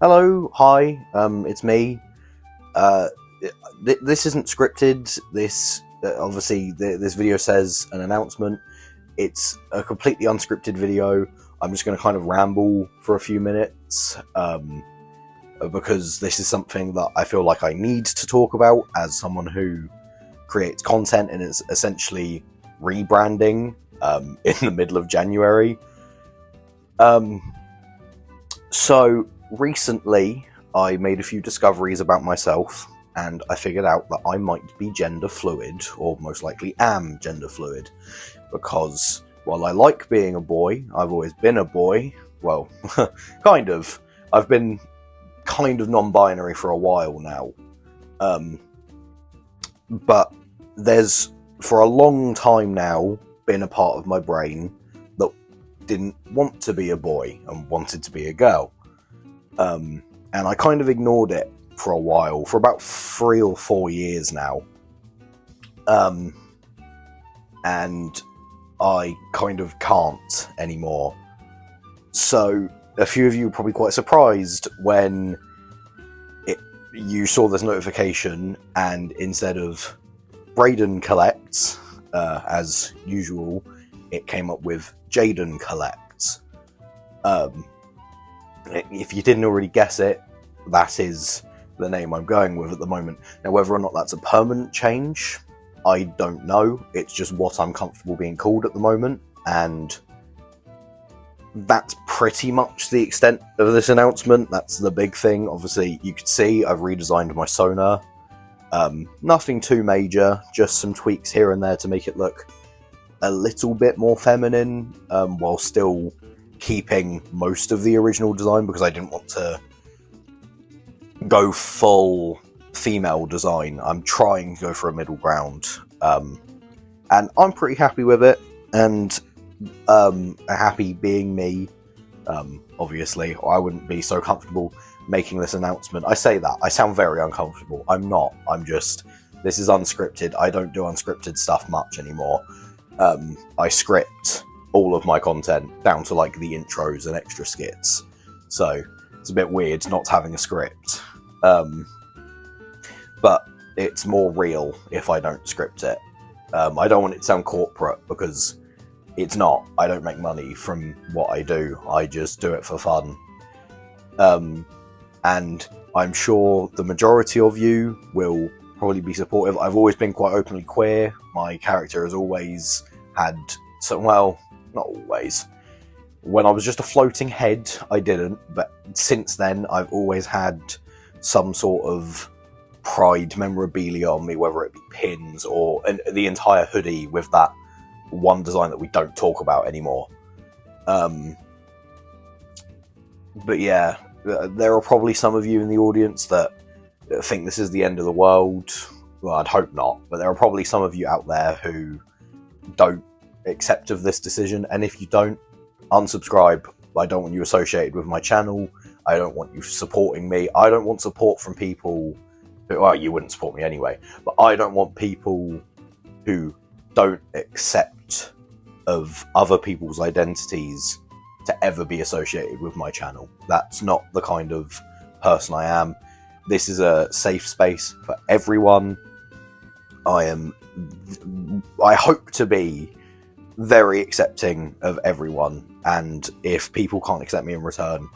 Hello, hi, it's me. Uh, this isn't scripted. This obviously this video says an announcement. It's a completely unscripted video. I'm just going to kind of ramble for a few minutes because this is something that I feel like I need to talk about as someone who creates content and is essentially rebranding in the middle of January. So recently I made a few discoveries about myself, and I figured out that I might be gender fluid, or most likely am gender fluid, because while I like being a boy, I've always been a boy. Well, kind of. I've been kind of non-binary for a while now. But there's, for a long time now, been a part of my brain that didn't want to be a boy and wanted to be a girl. And I kind of ignored it for a while, for about 3 or 4 years now. And I kind of can't anymore. So a few of you were probably quite surprised when you saw this notification, and instead of Braden Collects, as usual, it came up with Jaden Collects. If you didn't already guess it, that is the name I'm going with at the moment. Now, whether or not that's a permanent change, I don't know. It's just what I'm comfortable being called at the moment, and that's pretty much the extent of this announcement. That's the big thing. Obviously, you could see I've redesigned my sonar. Nothing too major, just some tweaks here and there to make it look a little bit more feminine, while still keeping most of the original design, because I didn't want to go full female design. I'm trying to go for a middle ground, and I'm pretty happy with it, and happy being me. Obviously, or I wouldn't be so comfortable making this announcement. I say that, I sound very uncomfortable. I'm not. I'm just, this is unscripted. I don't do unscripted stuff much anymore. I script all of my content down to like the intros and extra skits, so it's a bit weird not having a script. But it's more real if I don't script it. I don't want it to sound corporate, because it's not. I don't make money from what I do. I just do it for fun. And I'm sure the majority of you will probably be supportive. I've always been quite openly queer. My character has always had some, well, not always. When I was just a floating head, I didn't, but since then, I've always had some sort of pride memorabilia on me, whether it be pins or the entire hoodie with that one design that we don't talk about anymore. But yeah, there are probably some of you in the audience that think this is the end of the world. Well, I'd hope not, but there are probably some of you out there who don't accept of this decision, and if you don't, unsubscribe. I don't want you associated with my channel. I don't want you supporting me. I don't want support from people who, well, you wouldn't support me anyway, but I don't want people who don't accept of other people's identities to ever be associated with my channel. That's not the kind of person I am. This is a safe space for everyone. I hope to be very accepting of everyone, and if people can't accept me in return,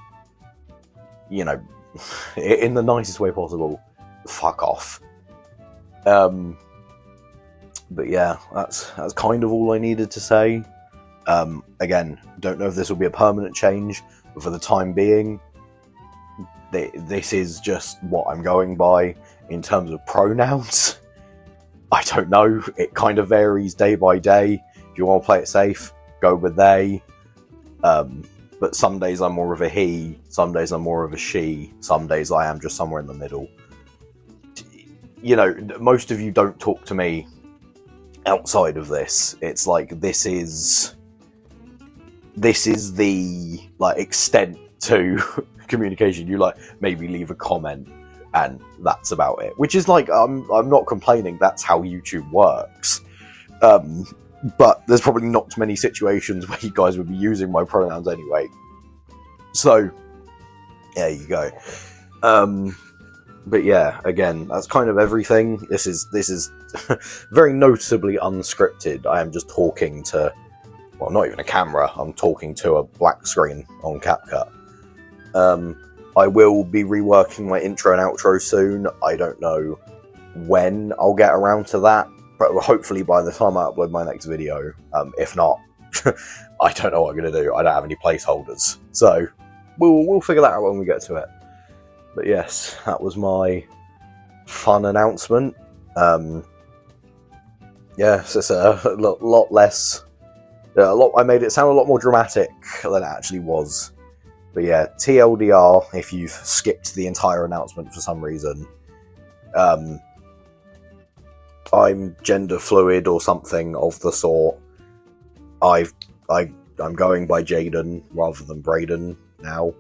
you know, in the nicest way possible, fuck off. But yeah, that's kind of all I needed to say. Again, don't know if this will be a permanent change, but for the time being, this is just what I'm going by. In terms of pronouns, I don't know. It kind of varies day by day. If you want to play it safe, go with they. But some days I'm more of a he, some days I'm more of a she, some days I am just somewhere in the middle. You know, most of you don't talk to me outside of this. It's like, this is the like extent to communication. You like maybe leave a comment, and that's about it. Which is like, I'm not complaining. That's how YouTube works. But there's probably not many situations where you guys would be using my pronouns anyway. So There you go. But yeah, again, that's kind of everything. This is very noticeably unscripted. I am just talking to, well, not even a camera. I'm talking to a black screen on CapCut. I will be reworking my intro and outro soon. I don't know when I'll get around to that, but hopefully by the time I upload my next video. If not, I don't know what I'm going to do. I don't have any placeholders. So we'll figure that out when we get to it. But yes, that was my fun announcement. Yes, it's a lot less. I made it sound a lot more dramatic than it actually was. But yeah, TLDR, if you've skipped the entire announcement for some reason, I'm gender fluid or something of the sort. I'm going by Jaden rather than Braden now,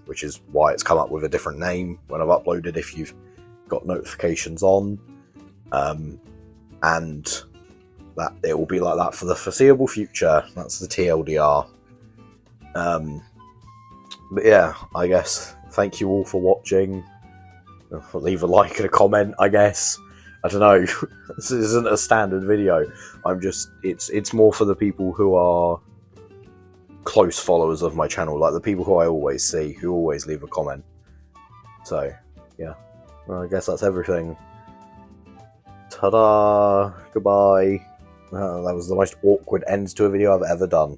which is why it's come up with a different name when I've uploaded, if you've got notifications on. And that it will be like that for the foreseeable future. That's the TLDR. But yeah, I guess thank you all for watching. Leave a like and a comment, I guess. I don't know. This isn't a standard video. It's more for the people who are close followers of my channel, like the people who I always see, who always leave a comment. So yeah, well, I guess that's everything. Ta-da! Goodbye. That was the most awkward end to a video I've ever done.